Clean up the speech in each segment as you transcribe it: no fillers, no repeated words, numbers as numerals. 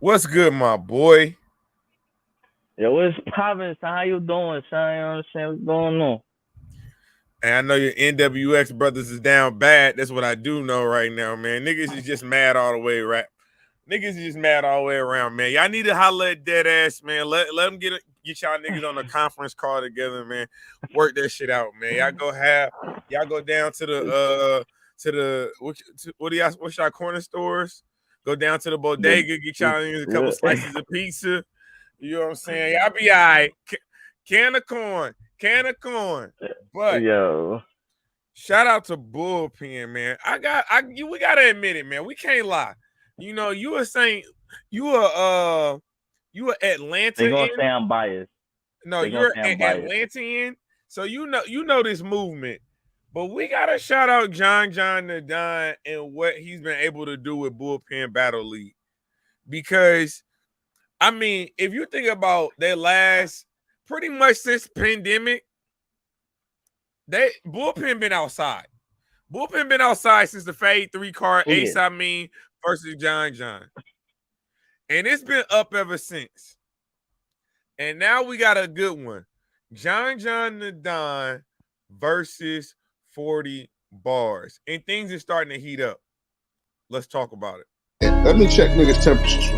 What's good, my boy? Yo, what's poppin', son? How you doing, son? You know what I'm saying? What's going on? And I know your NWX brothers is down bad. That's what I do know right now, man. Niggas is just mad all the way, right? Niggas is just mad all the way around, man. Y'all need to holler at dead ass, man. Let them get y'all niggas on a conference call together, man. Work that shit out, man. Y'all go down to what do y'all what's y'all corner stores? Go down to the The, bodega, get y'all niggas a couple slices of pizza. You know what I'm saying? Y'all be all right. Can of corn, can of corn. But yo, shout out to Bullpen, man. We gotta admit it, man. We can't lie. You know, you were saying you were you a they Atlanta gonna say in. I'm biased. No, They gonna you're say I'm an biased. Atlantean. So you know this movement. But we gotta shout out John the Don and what he's been able to do with Bullpen Battle League. Because I mean, if you think about their last pretty much since pandemic, they Bullpen been outside. Bullpen been outside since the Fade 3 card, Oh Ace yeah. I mean, versus John. And it's been up ever since. And now we got a good one. John the Don versus 40 bars. And things are starting to heat up. Let's talk about it. Let me check niggas' temperatures.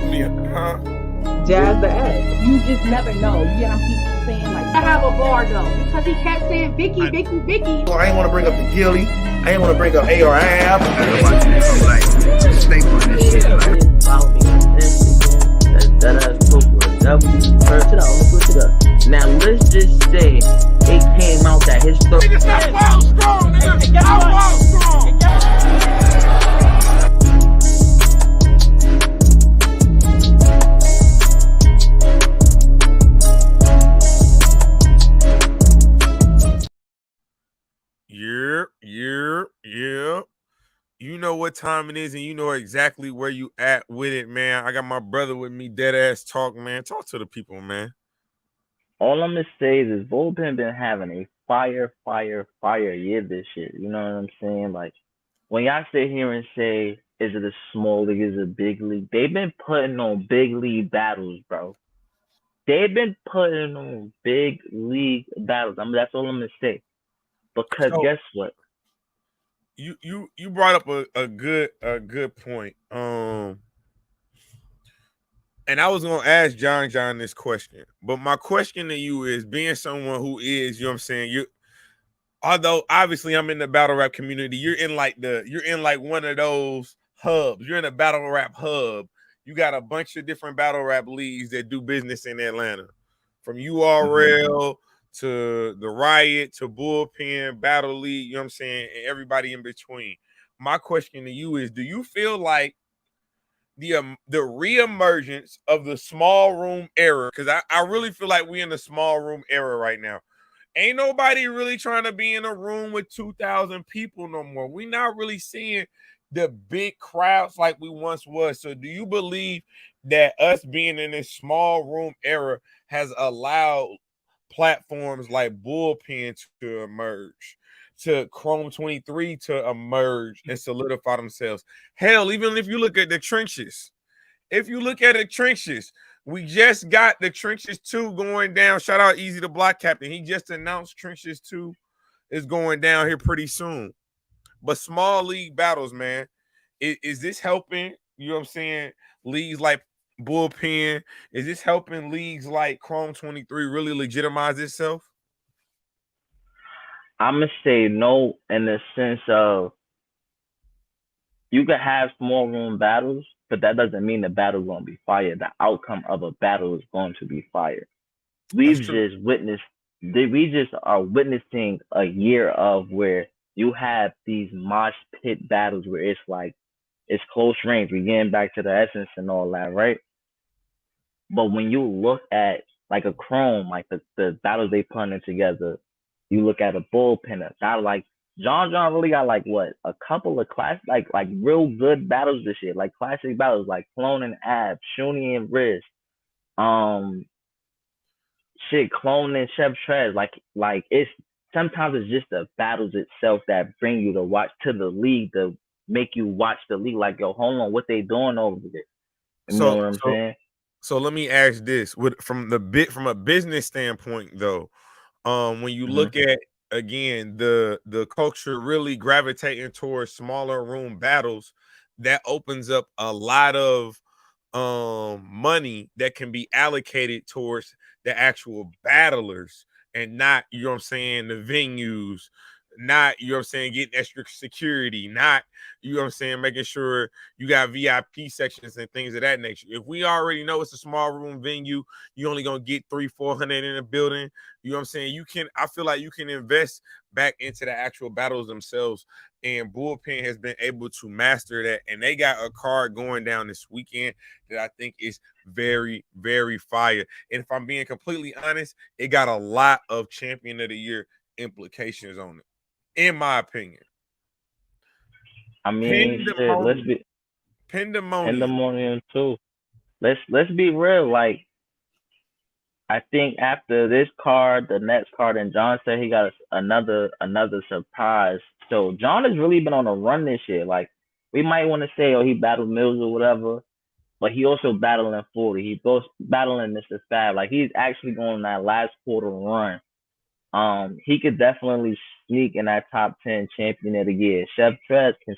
Jazz the ass. You just never know. You get how people saying like, I have a bar though, because he kept saying Vicky, Vicky, Vicky. I ain't want to bring up the Gilly. I ain't want to bring up ARAB. Follow me on Instagram. That's ass Coco. W. Search it out. Let's look it up. Now let's just say it came out that his story. Nigga, stop wild strong, nigga. I'm wild strong. Yeah. You know what time it is, and you know exactly where you at with it, man. I got my brother with me, dead ass talk, man. Talk to the people, man. All I'm gonna say is Volpen been having a fire year this year. You know what I'm saying? Like when y'all sit here and say, is it a small league, is it a big league? They've been putting on big league battles, bro. They've been putting on big league battles. I mean, that's all I'm gonna say. Because So guess what? you brought up a good point. And I was gonna ask John this question, but my question to you is being someone who is, you know what I'm saying, you although obviously I'm in the battle rap community, you're in like one of those hubs. You're in a battle rap hub. You got a bunch of different battle rap leagues that do business in Atlanta. From Hmm. URL to the Riot to Bullpen, Battle League, you know what I'm saying, and everybody in between. My question to you is, do you feel like the reemergence of the small room era, because I really feel like we're in the small room era right now. Ain't nobody really trying to be in a room with 2,000 people no more. We're not really seeing the big crowds like we once was. So do you believe that us being in this small room era has allowed platforms like Bullpen to emerge, to Chrome 23 to emerge and solidify themselves? Hell, even if you look at the trenches, we just got the Trenches 2 going down. Shout out Easy the Block Captain. He just announced Trenches 2 is going down here pretty soon. But small league battles, man, is this helping? You know what I'm saying? Leagues like Bullpen, is this helping leagues like Chrome 23 really legitimize itself? I'm gonna say no in the sense of you could have small room battles, but that doesn't mean the battle's gonna be fire. The outcome of a battle is going to be fire. That's We've true. just witnessed we just are witnessing a year of where you have these mosh pit battles where it's like it's close range. We're getting back to the essence and all that, right? But when you look at like a Chrome, like the battles they putting together, you look at a bullpen, a battle like John really got like what a couple of class like real good battles this year, like classic battles like Clone and Ab, Shuni and Riz, um, Clone and Chef Trez. Like it's sometimes it's just the battles itself that bring you to watch to the league to make you watch the league. Like yo, hold on, what they doing over there? You know So what I'm so saying? so let me ask this: from a business standpoint, though, when you Hmm. look at again the culture really gravitating towards smaller room battles, that opens up a lot of money that can be allocated towards the actual battlers and not, you know what I'm saying, the venues, not, you know what I'm saying, getting extra security, not, you know what I'm saying, making sure you got VIP sections and things of that nature. If we already know it's a small room venue, you only gonna get 300-400 in a building. You know what I'm saying? I feel like you can invest back into the actual battles themselves. And Bullpen has been able to master that. And they got a card going down this weekend that I think is very, very fire. And if I'm being completely honest, it got a lot of Champion of the Year implications on it, in my opinion. I mean, shit. Let's Pandemonium. be Pandemonium. pandemonium too. Let's be real. Like, I think after this card, the next card, and John said he got another surprise. So John has really been on a run this year. Like, we might want to say, oh, he battled Mills or whatever, but he also battling 40. He both battling Mr. Fab. Like, he's actually going on that last quarter run. He could definitely sneak in that top 10 champion of the year. Chef Trez can.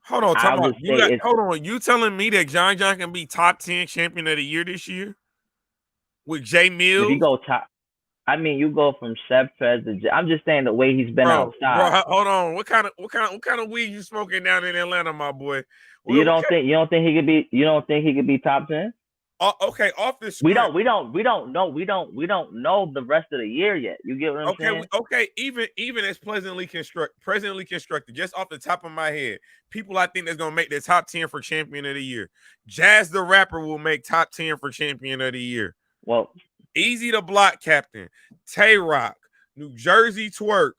Hold on, I talking about would say it's hold on. You telling me that John can be top 10 champion of the year this year with Jay if you Mills? go top. I mean, you go from Chef Trez to. I'm just saying the way he's been Bro, outside. hold on. What kind of weed you smoking down in Atlanta, my boy? You What don't think he could be top 10? okay, off the We script. don't know the rest of the year yet. You get what I'm Okay, saying? even as presently constructed, just off the top of my head, people I think that's gonna make the top 10 for champion of the year. Jazz the Rapper will make top 10 for champion of the year. Well, Easy the Block Captain, Tay Rock, New Jersey Twerk,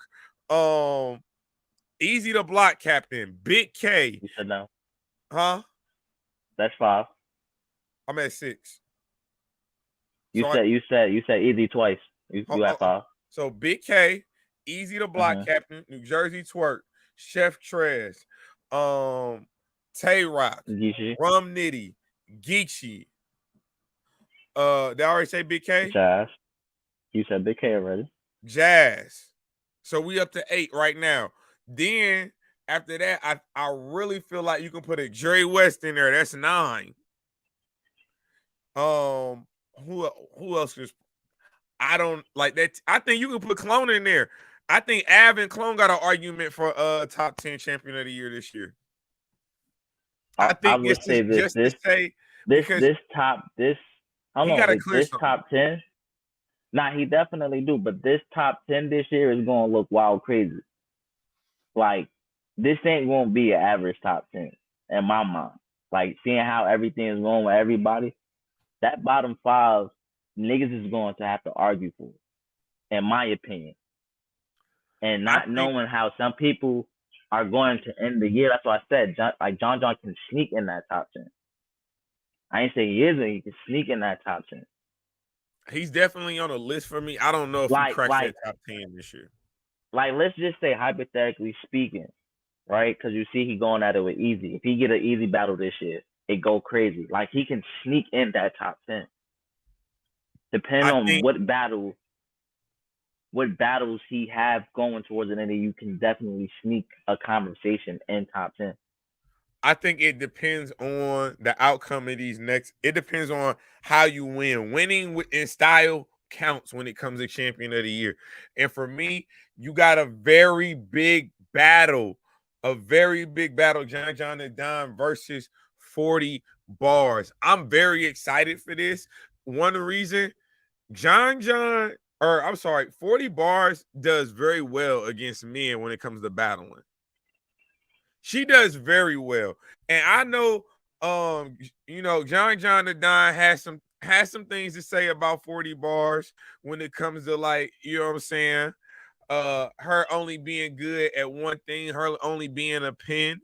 Easy the Block Captain, Big K. you said no. Huh? That's 5. I'm at 6. You So said easy twice. You at 5. so Big K, Easy the Block Mm-hmm. Captain, New Jersey Twerk, Chef Trez, Tay Rock, Geechee. Rum Nitty, Geechee. They already say Big K? Jazz. You said Big K already. Jazz. So we up to 8 right now. Then after that, I really feel like you can put a Jerry West in there. That's 9. Who else is, I don't like that. I think you can put Clone in there. I think Av and Clone got an argument for top 10 champion of the year this year. I I think would it's say just to say, because this top this hold he on got to clear this something. top 10. Nah, he definitely do. But this top 10 this year is gonna look wild crazy. Like, this ain't gonna be an average top 10 in my mind. Like, seeing how everything is going with everybody, that bottom 5 niggas is going to have to argue for, in my opinion. And I not think knowing how some people are going to end the year. That's why I said John can sneak in that top 10. I ain't saying he isn't. He can sneak in that top 10. he's definitely on a list for me. I don't know if he Like cracks like that top 10 this year. like let's just say hypothetically speaking, right? Because you see he going at it with Easy. If he get an Easy battle this year, it go crazy. Like, he can sneak in that top 10. Depending I on think what battles he have going towards it, and you can definitely sneak a conversation in top 10. I think it depends on the outcome of these next. It depends on how you win. Winning in style counts when it comes to champion of the year. And for me, you got a very big battle, John the Don versus 40 bars. I'm very excited for this. One reason, or I'm sorry, 40 bars does very well against men when it comes to battling. She does very well. And I know John the Don has some things to say about 40 bars when it comes to, like, you know what I'm saying? Her only being good at one thing, her only being a pin.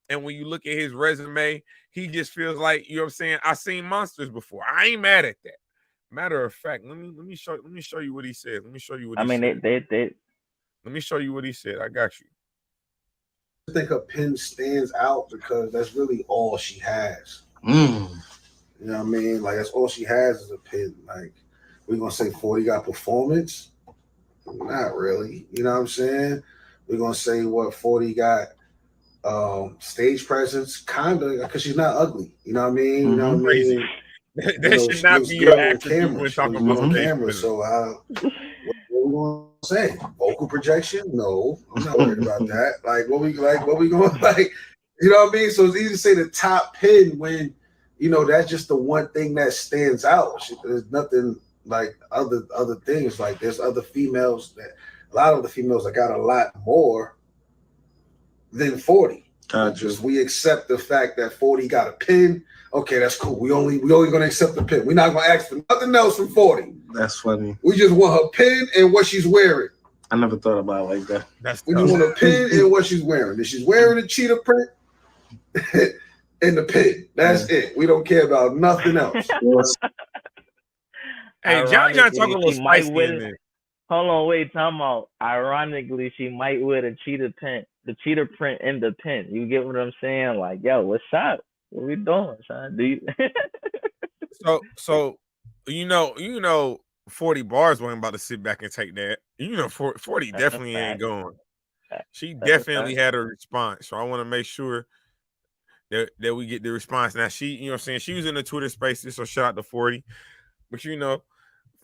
And when you look at his resume, he just feels like, you know what I'm saying? I've seen monsters before. I ain't mad at that. Matter of fact, let me show you what he said. Let me show you what I he mean, said. they Let me show you what he said. I got you. I think her pen stands out because that's really all she has. I mean? Like that's all she has is a pin. Like we're gonna say 40 got performance? Not really. You know what I'm saying? We're gonna say what 40 got stage presence, kinda, because she's not ugly. You know what I mean? You know what I Crazy. mean? You That know, should she not looks be your good on attribute camera. when She looks talking good about on stage camera. presence. So what we gonna say? Vocal projection? No, I'm not worried about that. What we going like? You know what I mean? So it's easy to say the top pin when that's just the one thing that stands out. There's nothing like other things. Like there's other females that a lot of the females that got a lot more than 40. Just we accept the fact that 40 got a pin. Okay, that's cool. We only gonna accept the pin. We're not gonna ask for nothing else from 40. That's funny. We just want her pin and what she's wearing. I never thought about it like that. We just want a pin and what she's wearing. If she's wearing a cheetah print and the pin, that's it. We don't care about nothing else. Hey, John talking a little spicy in there. Hold on, wait, time out. Ironically, she might wear the cheetah print in the pin. You get what I'm saying? Like, yo, what's up? What we doing, son? Do you? So 40 bars wasn't about to sit back and take that. 40 definitely ain't going. She definitely had a response. So I want to make sure that we get the response. Now she was in the Twitter spaces, so shout out to 40. But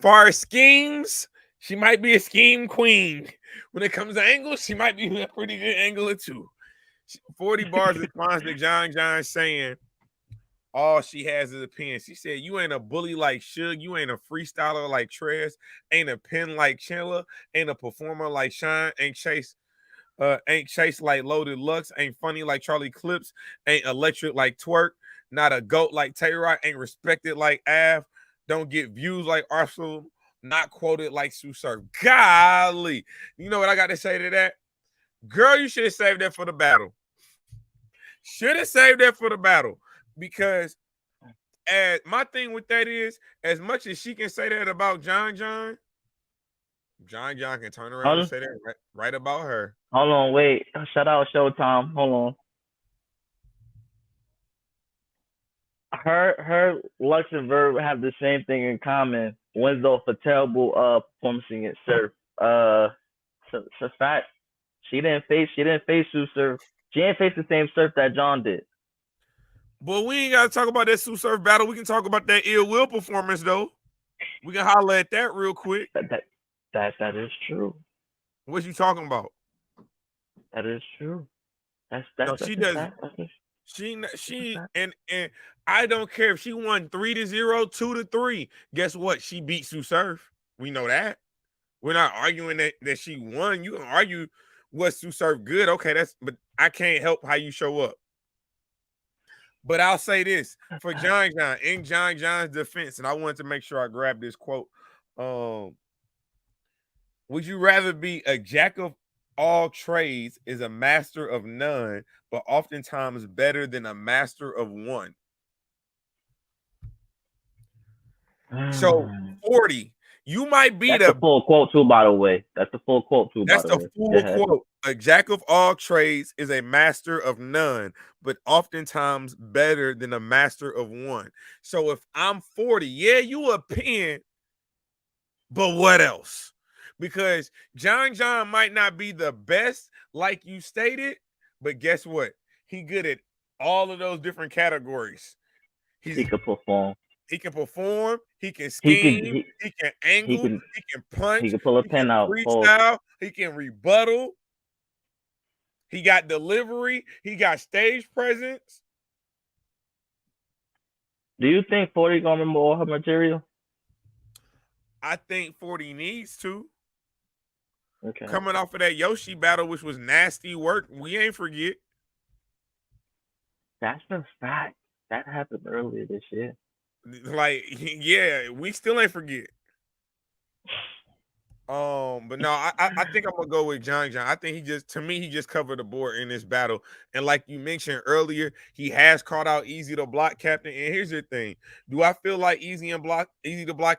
far as schemes, she might be a scheme queen. When it comes to angles, she might be a pretty good angler too. 40 bars responds to John saying, all she has is a pen. She said, you ain't a bully like Suge. You ain't a freestyler like Trez. Ain't a pen like Chandler. Ain't a performer like Shine. Ain't chase like Loaded Lux. Ain't funny like Charlie Clips. Ain't electric like Twerk. Not a goat like Tay-Rock. Ain't respected like Av. Don't get views like Arsenal. Not quoted like Sue Surf. Golly. You know what I got to say to that? Girl, you should have saved that for the battle. Should have saved that for the battle. Because my thing with that is, as much as she can say that about John can turn around and say that right about her. Hold on, wait. Shout out Showtime. Hold on. Her Lux and Verb have the same thing in common. One's off a terrible performance against Surf. It's a fact. She didn't face Sue Surf. She didn't face the same Surf that John did. But we ain't got to talk about that Sue Surf battle. We can talk about that Ill Will performance, though. We can holler at that real quick. That is true. What you talking about? That is true. She doesn't. She and I don't care if she won 3-0, 2-3. Guess what? She beat Sue Surf. We know that. We're not arguing that she won. You can argue was Sue Surf good. Okay, but I can't help how you show up. But I'll say this for John, in John's defense, and I wanted to make sure I grabbed this quote. Would you rather be a jack of all trades is a master of none, but oftentimes better than a master of one? So 40, you might be the full quote too, by the way. That's the full quote too. That's the full quote. A jack of all trades is a master of none, but oftentimes better than a master of one. So if I'm 40, yeah, you a pen, but what else? Because John might not be the best, like you stated, but guess what? He good at all of those different categories. He can perform. He can perform. He can scheme. He can angle. He can punch. He can pull a pen out. Freestyle. He can rebuttal. He got delivery. He got stage presence. Do you think 40 gonna remember all her material? I think 40 needs to. Okay. Coming off of that Yoshi battle, which was nasty work, we ain't forget. That's a fact. That happened earlier this year. Like, yeah, we still ain't forget. But no, I think I'm gonna go with John. I think he just covered the board in this battle. And like you mentioned earlier, he has called out Easy to Block Captain. And here's the thing: do I feel like Easy to Block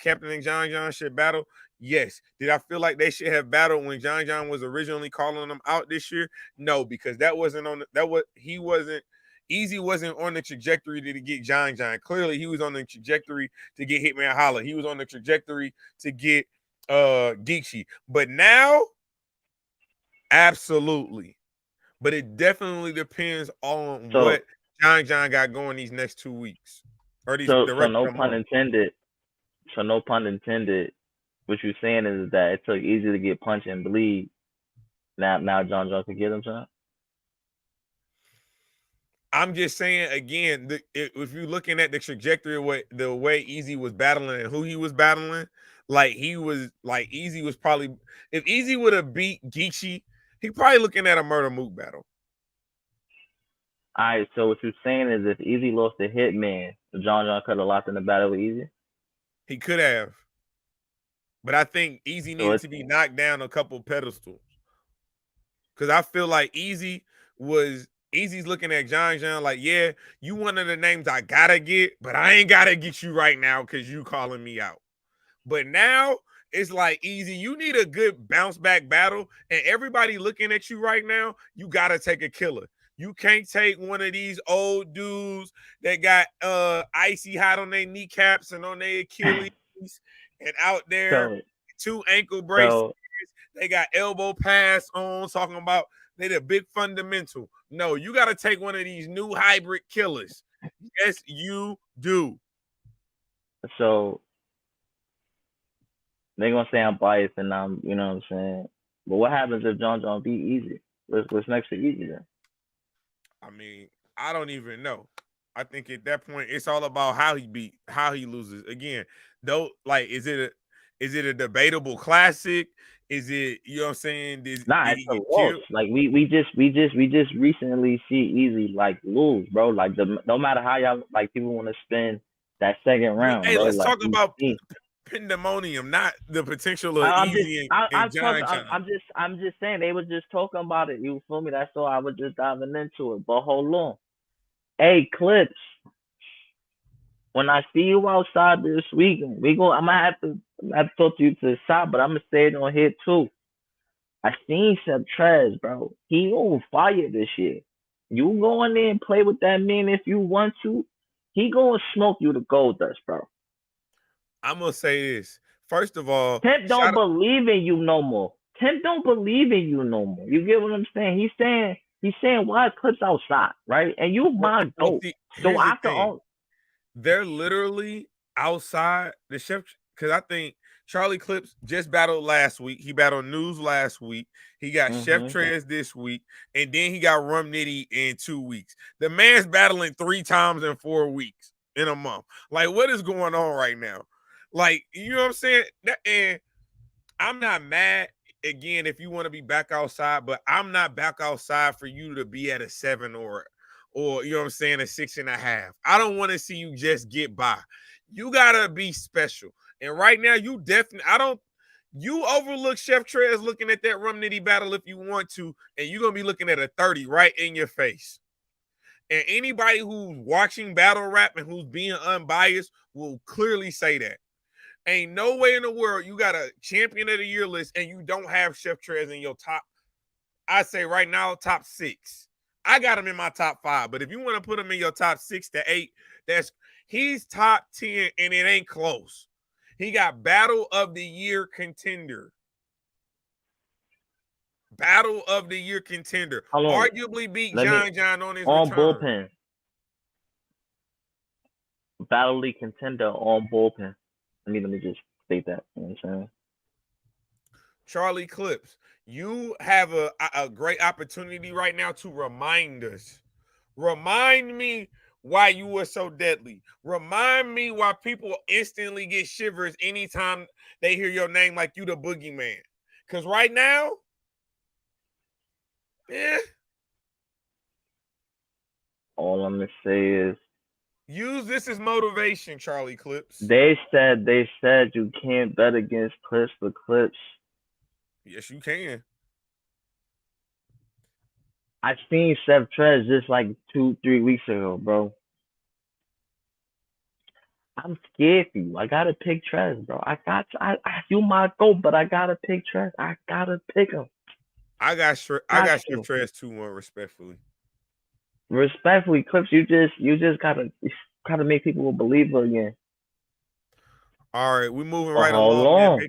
Captain and John should battle? Yes. Did I feel like they should have battled when John was originally calling them out this year? No, because he wasn't Easy wasn't on the trajectory to get John. Clearly, he was on the trajectory to get Hitman Holla. He was on the trajectory to get Geeksy. But now, absolutely. But it definitely depends on what John got going these next 2 weeks. Or the rest no of the pun month. intended. So no pun intended. What you're saying is that it took Easy to get punched and bleed. Now John could get him, son. I'm just saying again, if you're looking at the trajectory of the way Easy was battling and who he was battling, Easy was probably, if Easy would have beat Geeksy, he probably looking at a Murder Mook battle. All right, so what you're saying is if Easy lost to Hitman, John could have lost in the battle with Easy? He could have. But I think Easy needed to be knocked down a couple pedestals. Because I feel like Easy's looking at John like, yeah, you one of the names I gotta get, but I ain't gotta get you right now because you calling me out. But now it's like, Easy, you need a good bounce back battle, and everybody looking at you right now, you gotta take a killer. You can't take one of these old dudes that got icy hot on their kneecaps and on their Achilles and out there 2 ankle braces. They got elbow pads on, talking about they the big fundamental. No, you got to take one of these new hybrid killers. Yes, you do. So they're gonna say I'm biased and I'm, you know what I'm saying. But what happens if John beat Easy? What's next to Easy then? I mean, I don't even know. I think at that point it's all about how he loses. Again, though, like, is it a debatable classic? Is it, you know what I'm saying? It's a loss. Like we just recently see Easy like lose, bro. Like no matter how y'all like people want to spin that second round. Hey, bro. let's like, talk about pandemonium, not the potential of Easy and John. I'm just saying they were just talking about it. You feel me? That's all I was just diving into it. But hold on. Hey, Clips. When I see you outside this weekend, I'm gonna have to talk to you to the side, but I'm gonna say it on here too. I seen Seb Trez, bro. He on fire this year. You go in there and play with that man if you want to. He gonna smoke you to gold dust, bro. I'm gonna say this. First of all, Temp don't believe in you no more. Temp don't believe in you no more. You get what I'm saying? He's saying why Clips outside, right? And you my dope. So I can. They're literally outside the chef, because I think Charlie Clips just battled last week. He battled News last week. He got Chef Trez this week, and then he got Rum Nitty in 2 weeks. The man's battling 3 times in 4 weeks in a month. Like, what is going on right now? Like, you know what I'm saying? And I'm not mad, again, if you want to be back outside, but I'm not back outside for you to be at a 7 or you know what I'm saying, a 6.5. I don't want to see you just get by. You gotta be special. And right now, you overlook Chef Trez looking at that Rum Nitty battle if you want to, and you're gonna be looking at a 30 right in your face. And anybody who's watching battle rap and who's being unbiased will clearly say that. Ain't no way in the world you got a champion of the year list and you don't have Chef Trez in your top, I say right now, top 6. I got him in my top 5, but if you want to put him in your top 6 to 8, he's top 10 and it ain't close. He got Battle of the Year contender. Battle of the Year contender. Arguably beat John on his return. Bullpen. Battle League contender on bullpen. Let me just state that. You know what I'm saying? Charlie Clips, you have a great opportunity right now to remind us. Remind me why you were so deadly. Remind me why people instantly get shivers anytime they hear your name, like you the boogeyman. Because right now, all I'm going to say is, use this as motivation, Charlie Clips. They said you can't bet against Clips for Clips. Yes, you can. I seen Chef Trez just like 2-3 weeks ago, bro. I'm scared for you. I gotta pick Trez, bro. You my goat, but I gotta pick Trez. I gotta pick him. I got Chef Trez 2-1, respectfully. respectfully, Clips, you just gotta make people a believer again. All right, we're moving But right hold along, man. on.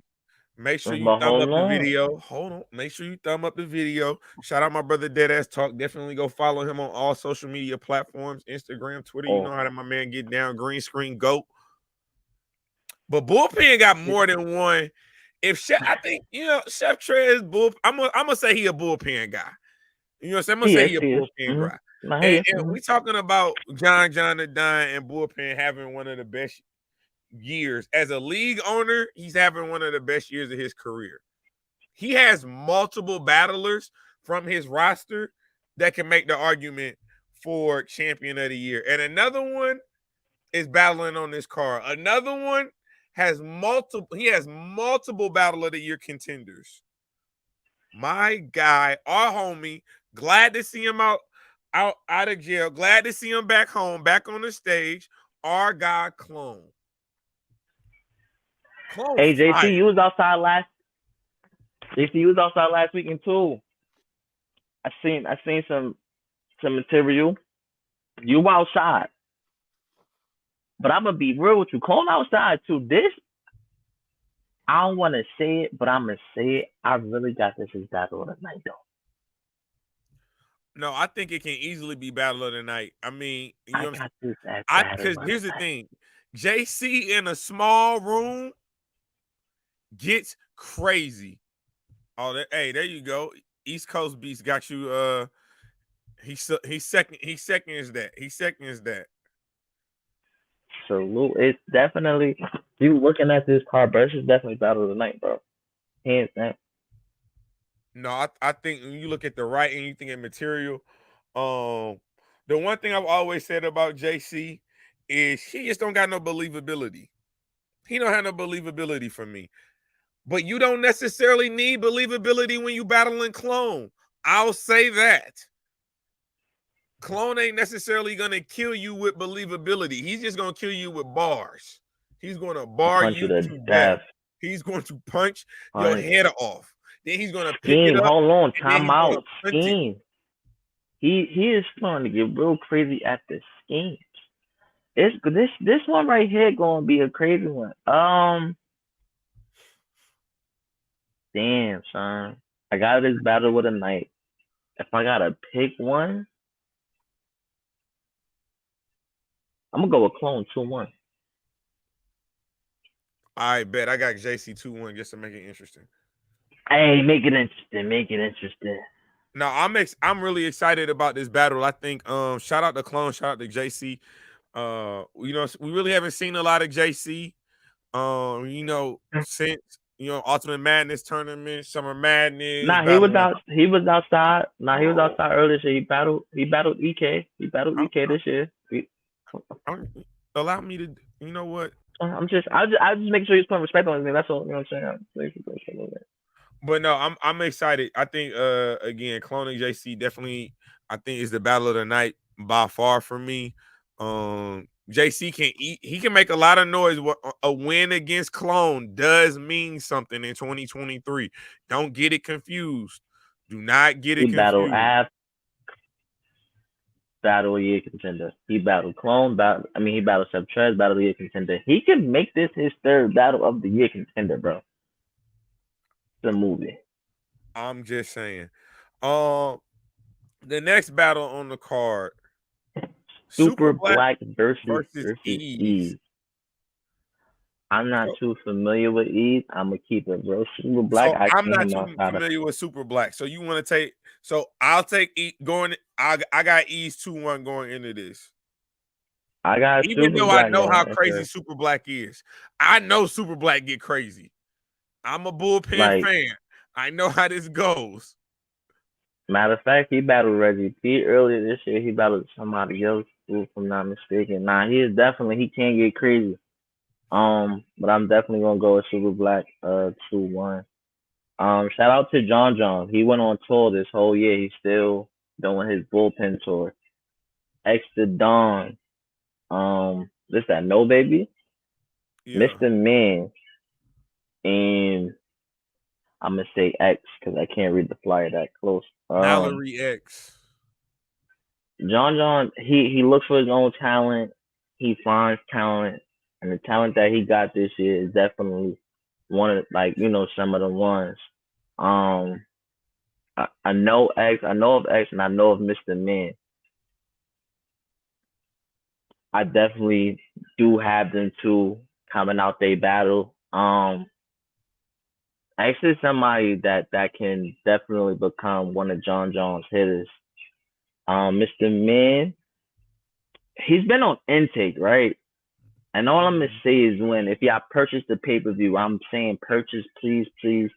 Make sure you But thumb hold up the on. video. Hold on. Make sure you thumb up the video. Shout out my brother Deadass Talk. Definitely go follow him on all social media platforms, Instagram, Twitter. You know Oh, how that my man get down. Green screen goat. But bullpen got more than one. If Chef, I think Chef Trez bull. I'm gonna say he a bullpen guy. You know what I'm saying? I'm gonna say he a he is. bullpen guy. Nah, he And, is. and we talking about John the Dime and bullpen having one of the best years as a league owner. He's having one of the best years of his career. He has multiple battlers from his roster that can make the argument for champion of the year. And another one is battling on this card. Another one has multiple battle of the year contenders. My guy, our homie, glad to see him out of jail. Glad to see him back home, back on the stage. Our guy Clone. Clone Hey, fire. JC, you was outside last. JC, you was outside last weekend too. I seen some material. You outside, but I'm gonna be real with you. Clone outside too. This I don't want to say it, but I'm gonna say it. I really got this as battle of the night though. No, I think it can easily be battle of the night. I mean, you know I what I'm got this as saying? battle Because of here's the the night. thing. JC in a small room gets crazy. Oh, hey, there you go. East Coast Beast got you. He seconds that. He seconds that. Salute. It's definitely you looking at this card, bro. This is definitely battle of the night, bro. Hands down. No, I think when you look at the writing, you think of material. The one thing I've always said about JC is he just don't got no believability. He don't have no believability for me. But you don't necessarily need believability when you battling Clone. I'll say that. Clone ain't necessarily gonna kill you with believability. He's just gonna kill you with bars. He's gonna bar Punch you you to to death. death. He's going to punch your Punch. head off. Then he's gonna pick it Scheme. up, Hold on. and then Time he's gonna out. punt it. Scheme. He is starting to get real crazy at the schemes. It's this one right here gonna be a crazy one. Damn, son. I got this battle with a knight. If I gotta pick one, I'm gonna go with Clone 2-1. I bet I got JC 2-1 just to make it interesting. Hey, make it interesting. Make it interesting. Now I'm really excited about this battle. I think shout out to Clone, shout out to JC. We really haven't seen a lot of JC. Since Ultimate Madness tournament, Summer Madness, Nah, he was battle. out. He was outside. Nah, he was outside earlier. So he battled. He battled EK. He battled EK this year. Allow me to. You know what? I'm just making sure he's putting respect on his name. That's all. You know what I'm saying? But no, I'm excited. I think again, cloning JC definitely. I think is the battle of the night by far for me. JC he can make a lot of noise. A win against Clone does mean something in 2023. Don't get it confused. Do not get it confused. Battle year contender. He battled Clone. He battled Chef Trez. Battle year contender. He can make this his third battle of the year contender, bro. It's a movie. I'm just saying. The next battle on the card. Super Black versus Ease. I'm not too familiar with Ease. I'm gonna keep it real. Super Black. So I'm not too familiar with Super Black. So you want to take? So I'll take going. I got Ease 2-1 going into this. I got even though I know how crazy Super Black is. I know Super Black get crazy. I'm a bullpen fan. I know how this goes. Matter of fact, he battled Reggie P earlier this year. He battled somebody else, if I'm not mistaken. Nah, he can get crazy. But I'm definitely gonna go with Super Black 2-1. Shout out to John. He went on tour this whole year. He's still doing his bullpen tour. Extra Dawn. This that No Baby? Yeah. Mr. Man. And I'm gonna say X because I can't read the flyer that close. Mallory X. John, he looks for his own talent. He finds talent, and the talent that he got this year is definitely one of some of the ones. Um, I know X, I know of X, and I know of Mr. Man. I definitely do have them two coming out they battle. Actually, somebody that can definitely become one of John John's hitters. Mr. Man, he's been on intake, right? And all I'm gonna say is if y'all purchase the pay-per-view, I'm saying purchase, please, please.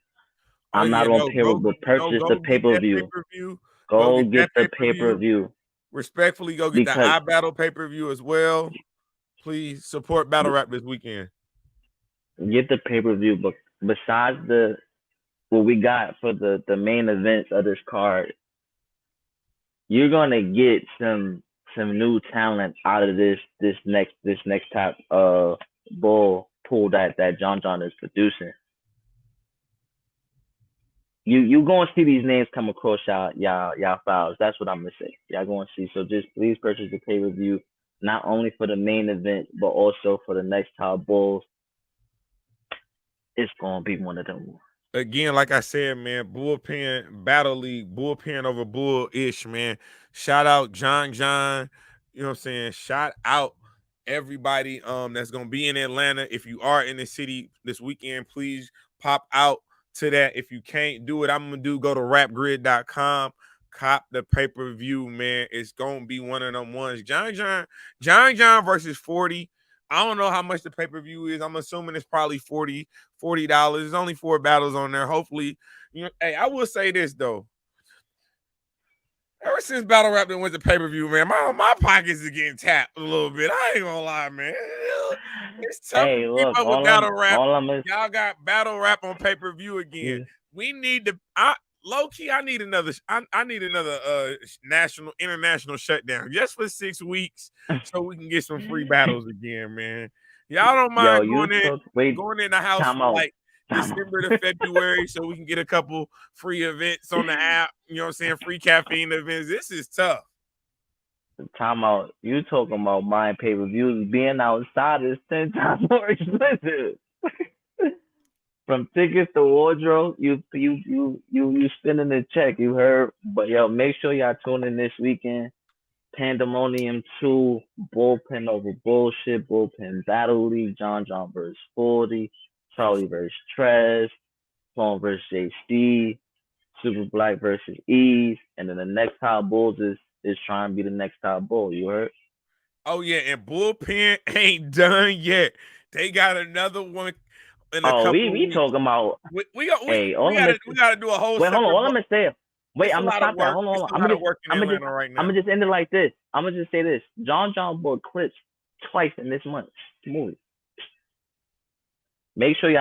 Oh I'm yeah, not on no, payroll, but purchase the go get that pay pay-per-view. per view. Go Go get get that the pay per view. pay-per-view Respectfully, go get the because iBattle pay per view as well. Please support Battle Rap this weekend. get the pay-per-view. But besides what we got for the main events of this card, you're gonna get some new talent out of this next top bull pool that John is producing. You gonna see these names come across y'all files. That's what I'm gonna say. Y'all gonna see. So just please purchase the pay per view, not only for the main event but also for the next top bulls. It's gonna be one of them. Again, like I said, man, bullpen battle league, bullpen over bull-ish, man. Shout out John. You know what I'm saying? Shout out everybody that's gonna be in Atlanta. If you are in the city this weekend, please pop out to that. If you can't do it, I'm gonna go to rapgrid.com. Cop the pay-per-view, man. It's gonna be one of them ones. John versus 40. I don't know how much the pay-per-view is. I'm assuming it's probably $40. There's only 4 battles on there. Hopefully, hey, I will say this though. Ever since Battle Rap went to pay-per-view, man, my pockets are getting tapped a little bit. I ain't gonna lie, man. It's tough Hey, to keep look, up with Battle Rap. all I'm Y'all got Battle Rap on pay-per-view again. We need to low key, I need another international shutdown just for 6 weeks so we can get some free battles again, man. Y'all don't mind going in the house for like December to February so we can get a couple free events on the app. You know what I'm saying? Free caffeine events. This is tough. Time out. You talking about buying pay-per-views? Being outside is 10 times more expensive. From tickets to wardrobe, you spending the check. You heard, but yo, make sure y'all tune in this weekend. Pandemonium 2, bullpen over bullshit, bullpen battle league. John versus 40, Charlie versus Trez, Sloan versus JC, Super Black versus Eve, and then the next top bulls is trying to be the next top bull. You heard? Oh yeah, and bullpen ain't done yet. They got another one. We talking about. We gotta do a whole. Wait, hold on. All I'm gonna say. Wait, I'm gonna stop that. Hold on. I'm gonna just end it like this. I'm gonna just say this. John bought clips twice in this month's movie. Make sure y'all